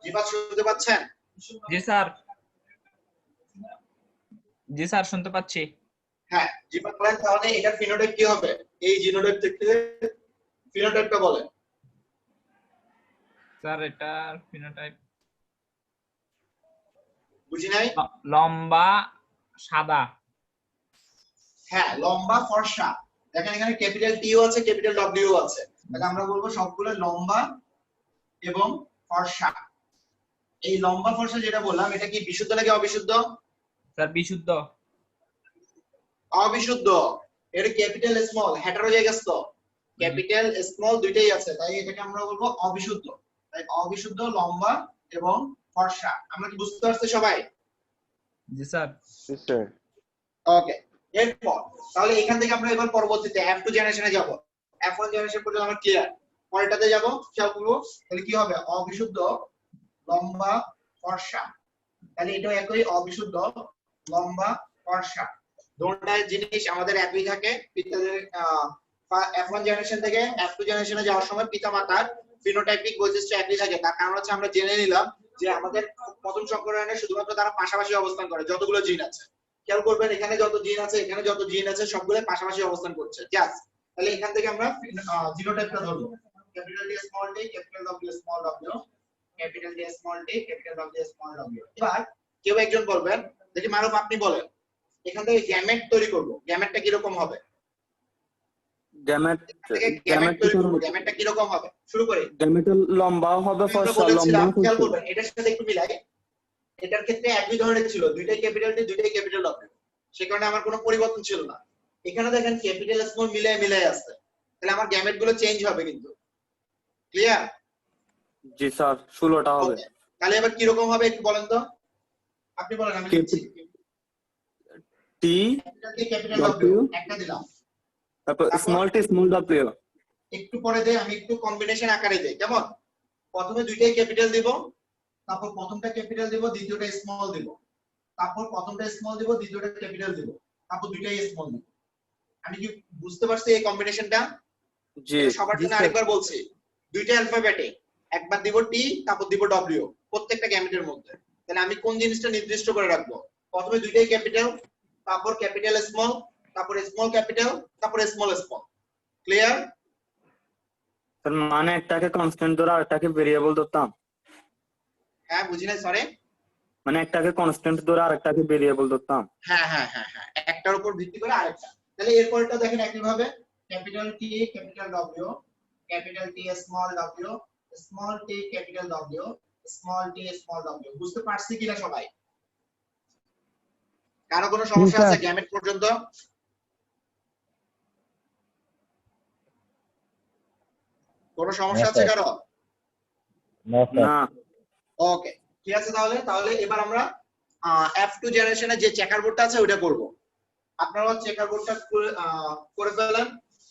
জিফাত শুনতে পাচ্ছেন? জি স্যার। জি স্যার শুনতে পাচ্ছি। হ্যাঁ জিফাত বলেন, তাহলে এটার ফিনোটাইপ কি হবে? এই জিনোটাইপ থেকে ফিনোটাইপটা বলেন। স্যার এটার ফিনোটাইপ বুঝি নাই। লম্বা সাদা। হ্যাঁ লম্বা ফর্সা। দেখেন এখানে ক্যাপিটাল টিও আছে ক্যাপিটাল ডব্লিউ আছে, তাহলে আমরা বলবো সবগুলো লম্বা এবং ফর্সা। এই লম্বা ফর্সা যেটা বললাম এটা কি বিশুদ্ধ নাকি অবিশুদ্ধ? স্যার বিশুদ্ধ। অবিশুদ্ধ। এটা ক্যাপিটাল স্মল হেটারোজাইগাস, তো ক্যাপিটাল স্মল দুইটাই আছে, তাই এটাকে আমরা বলবো অবিশুদ্ধ। তাই অবিশুদ্ধ, লম্বা এবং ফর্সা। আমরা কি বুঝতে পারছি সবাই? জি স্যার। জি স্যার। ওকে, এরপর তাহলে এখান থেকে আমরা এবার পরবর্তীতে F2 জেনারেশনে যাব। F1 জেনারেশন পর্যন্ত আমরা ক্লিয়ার। পরেরটাতে যাব, খেয়াল করবো তাহলে কি হবে? অবিশুদ্ধ, লম্বা, ফর্সা। তাহলে এটাও একই, অবিশুদ্ধ, লম্বা, ফর্সা। দুটোটা জিনিস আমাদের একই থাকে। পিতাদের F1 জেনারেশন থেকে F2 জেনারেশনে যাওয়ার সময় পিতামাতার ফিনোটাইপিক বৈশিষ্ট্য একই থাকে। তার কারণ হচ্ছে আমরা জেনে নিলাম যে আমাদের প্রথম সংকরণে শুধুমাত্র তারা পাশাপাশি অবস্থান করে, যতগুলো জিন আছে। খেয়াল করবেন এখানে যত জিন আছে এখানে যত জিন আছে সবগুলো পাশাপাশি অবস্থান করছে জাস্ট। তাহলে এখান থেকে আমরা জিনোটাইপটা ধরবো, capital T small T capital W small W, capital T small T capital W small W. এবার কেউ একজন বলবেন, দেখি মারুফ আপনি বলেন, এখান থেকে গ্যামেট তৈরি করব, গ্যামেটটা কি রকম হবে? গ্যামেটটা কি রকম হবে? শুরু করি। গ্যামেটের লম্বা হবে ফর্সা, লম্বা খেয়াল করবেন এটার সাথে একটু মিলাই। এটার ক্ষেত্রে একই ধরনের ছিল, দুইটাই ক্যাপিটাল টি দুইটাই ক্যাপিটাল ডব্লিউ, সে কারণে আমার কোনো পরিবর্তন ছিল না। এখানে দেখেন ক্যাপিটাল স্মল মিলাই আছে, তাহলে আমার গ্যামেট গুলো চেঞ্জ হবে কিন্তু। ক্লিয়ার? জি স্যার, 16টা হবে। তাহলে এবার কি রকম হবে একটু বলেন তো, আপনি বলেন। আমি লিখছি টি ক্যাপিটাল ডব্লিউ একটা দিলাম, তারপর স্মল টি স্মল ডব্লিউ। একটু পরে দেই, আমি একটু কম্বিনেশন আকারে দেই। কেমন? প্রথমে দুইটাই ক্যাপিটাল দিব, তারপর প্রথমটা ক্যাপিটাল দিব, দ্বিতীয়টা স্মল দিব, তারপর প্রথমটা স্মল দিব, দ্বিতীয়টা ক্যাপিটাল দিব, তারপর দুইটাই স্মল দিব। আমি কি বুঝতে পারছি এই কম্বিনেশনটা? জি। সবার জন্য আরেকবার বলছি, দুইটা অ্যালফাবেটে একবার দিব টি তারপর দিব ডব্লিউ, প্রত্যেকটা গ্যামেটের মধ্যে। তাহলে আমি কোন জিনিসটা নির্দিষ্ট করে রাখবো? প্রথমে দুইটাই ক্যাপিটাল, তারপর ক্যাপিটাল স্মল, তারপর স্মল ক্যাপিটাল, তারপর স্মল স্মল। ক্লিয়ার? স্যার মানে একটাকে কনস্ট্যান্ট ধরে আরেকটাকে ভেরিয়েবল ধরতাম, হ্যাঁ বুঝি নাই, সরি। মানে একটাকে কনস্ট্যান্ট ধরে আরেকটাকে ভেরিয়েবল ধরতাম। হ্যাঁ হ্যাঁ হ্যাঁ হ্যাঁ, একটার উপর ভিত্তি করে আরেকটা। তাহলে এরপরটা দেখেন একই ভাবে, capital T capital W, capital T small W, small T capital W, small T small W. বুঝতে পারছি কিনা সবাই? কারো কোনো সমস্যা আছে গ্যামেট পর্যন্ত? কোনো সমস্যা আছে কারো? না ওকে, ঠিক আছে। তাহলে তাহলে এবার আমরা F2 জেনারেশনে যে চেকার বোর্ডটা আছে ওটা করব। আপনারা চেকার বোর্ডটা করে ফেলেন,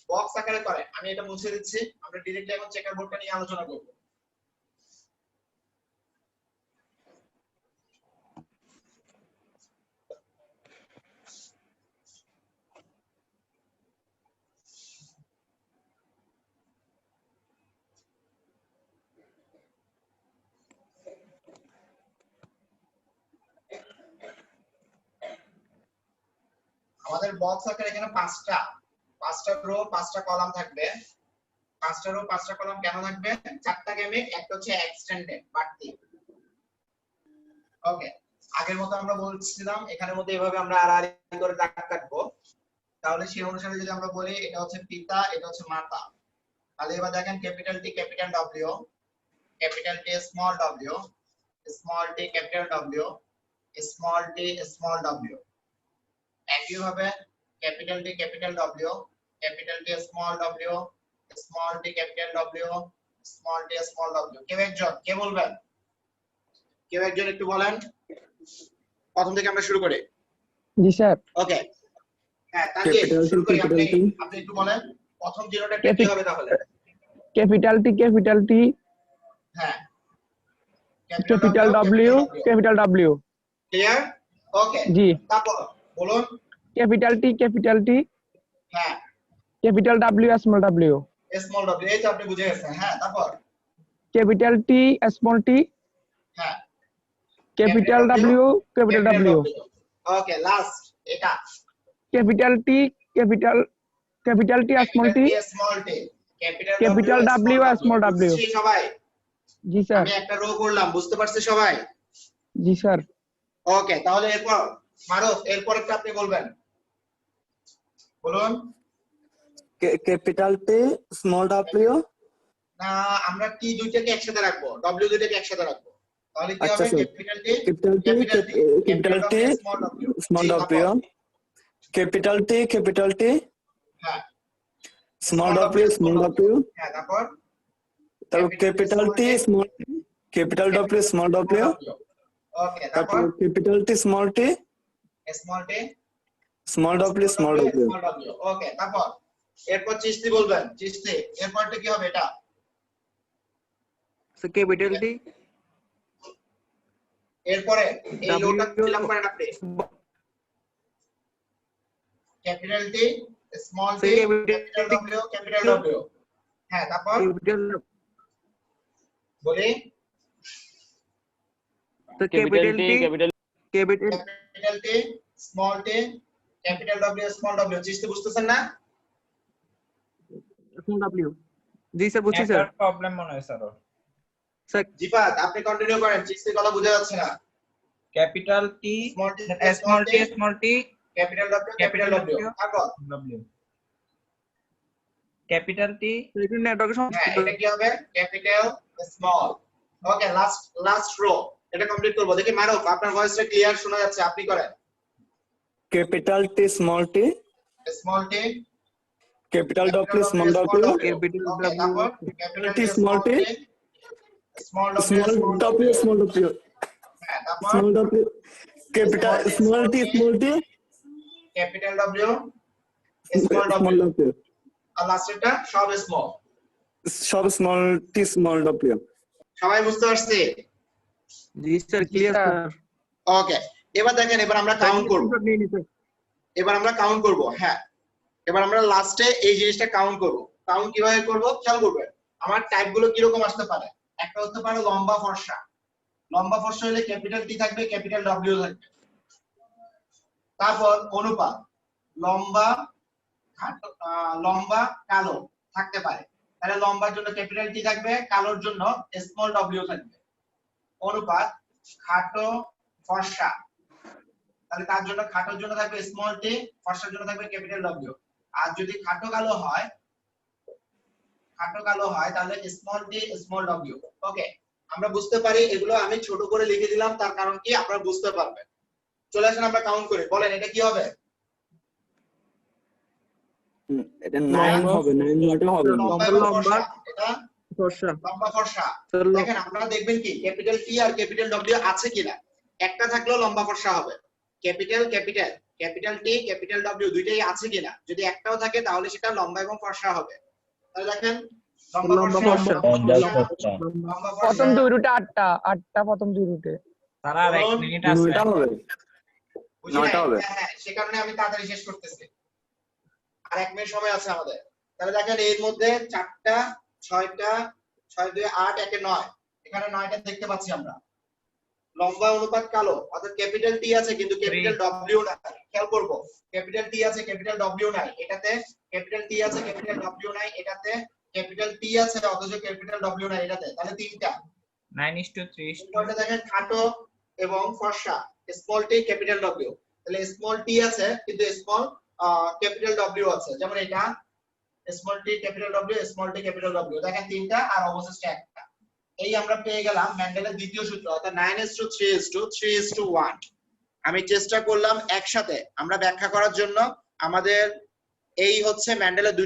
বক্স আকারে করেন। আমি এটা মুছে দিচ্ছি, আমরা ডাইরেক্টলি এখন চেকার বোর্ডটা নিয়ে আলোচনা করব। আমাদের বক্স আকারে এখানে পাঁচটা রো 5টা কলাম থাকবে। 5টা রো 5টা কলাম কেন থাকবে? 4টা গেমে একটা হচ্ছে এক্সটেন্ডেড বাড়তি। ওকে, আগের মতো আমরা বলছিলাম এখানের মধ্যে এভাবে আমরা আড়াআড়ি করে দাগ কাটবো। তাহলে সেই অনুসারে যদি আমরা বলি এটা হচ্ছে পিতা, এটা হচ্ছে মাতা, তাহলে এবার দেখেন capital T capital W, capital T small W, small T capital W, small T small W. একইভাবে capital T capital W, capital T small W, small T capital W, small T small W. কেউ একজন কে বলবেন? কেউ একজন একটু বলেন, প্রথম থেকে আমরা শুরু করি। জি স্যার। ওকে, হ্যাঁ তানজিল শুরু করি। আপনি আপনি একটু বলেন প্রথম জিরোটা কি হবে তাহলে? ক্যাপিটাল টি, হ্যাঁ, capital W, capital W. Clear? Okay, জি। তারপর বলুন। ক্যাপিটাল টি, হ্যাঁ, capital W, small W. Small W, এই তো আপনি বুঝে গেছেন। হ্যাঁ, তারপর ক্যাপিটাল টি, স্মল টি, হ্যাঁ, capital W, capital W. Okay, last এটা capital T, capital T, small T, small T, capital W, small W. সবাই? জি স্যার। আমি একটা রো করলাম, বুঝতে পারছে সবাই? জি স্যার। ওকে, তাহলে এরপর মারুফ এরপরটা আপনি বলবেন, বলুন। Capital T small W. না, আমরা টি দুইটাকে একসাথে রাখবো, ডব্লিউ দুইটাকে একসাথে রাখবো। তাহলে কি আচ্ছা হবে? Sir, capital T capital T small W, capital T হ্যাঁ, স্মল ডব্লিউ। হ্যাঁ, তারপর capital T small, capital W small W. Okay, তারপর তারপর capital T small T small W. Okay, তারপর এরপর চিস্তি বলবেন। চিস্তি এরপরটা কি হবে? এটা ক্যাপিটাল টি, এরপরে এই লোটা ফিল আপ করেন আপনি। Capital T small T capital W. হ্যাঁ, তারপর বলি capital T capital T small T capital W. Chishti বুঝতেছেন না? Small W. জি স্যার, বুঝছি একটা স্যার। প্রবলেম মনে হয় স্যার। স্যার জিফাত আপনি কন্টিনিউ করেন, চিস্তির কথা বোঝা যাচ্ছে না। Capital T small T capital W. তারপর ডব্লিউ, ক্যাপিটাল টি একটু নেটওয়ার্কের হ্যাঁ, সমস্যা। এটা কি হবে? Capital small. Okay, last row এটা কমপ্লিট করব। দেখি মারুফ আপনার ভয়েসটা ক্লিয়ার শোনা যাচ্ছে, আপনি করেন। Capital T small T, small T capital W small W, capital তারপর capital T small T small small W small W, হ্যাঁ, তারপর small W, capital small T capital W small small W, W, আর লাস্টেরটা সব small. সব small T small W. সবাই বুঝতে পারছে? জি স্যার, ক্লিয়ার স্যার। ওকে, এবার দেখেন, এবার আমরা কাউন্ট করব। হ্যাঁ, এবার আমরা লাস্টে এই জিনিসটা কাউন্ট করব। কাউন্ট কিভাবে করব খেয়াল করবেন। আমার টাইপ গুলো কি রকম আসতে পারে? একটা হতে পারে লম্বা ফর্সা। লম্বা ফর্সা হলে ক্যাপিটাল টি থাকবে, ক্যাপিটাল ডব্লিউ থাকবে। তারপর অনুপাত লম্বা খাটো লম্বা কালো থাকতে পারে, তাহলে লম্বার জন্য ক্যাপিটাল টি থাকবে, কালোর জন্য স্মল ডব্লিউ থাকবে। অনুপাত খাটো ফর্সা, তাহলে তার জন্য খাটোর জন্য থাকবে স্মল টি, ফর্সার জন্য থাকবে ক্যাপিটাল ডব্লিউ। আর যদি খাটো কালো হয় তাহলে স্মল টি স্মল ডব্লিউ। ওকে, আমরা বুঝতে পারি, এগুলো আমি ছোট করে লিখে দিলাম, তার কারণ কি আপনারা বুঝতে পারবেন। চলে আসেন আমরা কাউন্ট করি, বলেন এটা কি হবে? এটা 9 হবে, 9 নয়টা হবে না। লম্বা এবং লম্বা, ফর্সা, এটা ফর্সা। লম্বা ফর্সা। স্যার দেখেন আপনারা দেখবেন কি ক্যাপিটাল টি আর ক্যাপিটাল ডব্লিউ আছে কিনা, একটা থাকলেও লম্বা ফর্সা হবে। Capital capital capital T capital W দুইটাই আছে কিনা, যদি একটাও থাকে তাহলে সেটা লম্বা এবং ফর্সা হবে। তাহলে দেখেন লম্বা লম্বা ফর্সা, ফর্সা। লম্বা প্রথম ফর্সা। দুই রুটে 8টা প্রথম দুই রুটে। স্যার আর 1 মিনিট আছে। 9টা হবে, বুঝি 9টা নাই? হবে। হ্যাঁ, সে কারণে আমি তাড়াতাড়ি শেষ করতেছি, আর 1 মিনিট সময় আছে আমাদের। তাহলে দেখেন এর মধ্যে 4টা 6টা 6 2 8 1 9, এখানে 9টা দেখতে পাচ্ছি আমরা। লম্বা অনুপাত কালো, অর্থাৎ ক্যাপিটাল টি আছে কিন্তু ক্যাপিটাল ডব্লিউ নাই। খেয়াল করব, ক্যাপিটাল টি আছে ক্যাপিটাল ডব্লিউ নাই, এটাতে ক্যাপিটাল টি আছে ক্যাপিটাল ডব্লিউ নাই, এটাতে ক্যাপিটাল টি আছে অথচ ক্যাপিটাল ডব্লিউ নাই, এটাতে। তাহলে তিনটা। 9:3. উপরটা দেখেন খাটো এবং ফর্সা, স্মল টি ক্যাপিটাল ডব্লিউ। তাহলে স্মল টি আছে কিন্তু স্মল ক্যাপিটাল ডব্লিউ আছে, যেমন এটা small T capital W, small T capital W. দেখেন তিনটা আর অবশিষ্ট একটা। এই আমরা পেয়ে গেলাম মেন্ডেলের দ্বিতীয় সূত্র, অর্থাৎ 9:3:1। আমি চেষ্টা করলাম একসাথে আমরা ব্যাখ্যা করার জন্য। আমাদের এই হচ্ছে মেন্ডেলের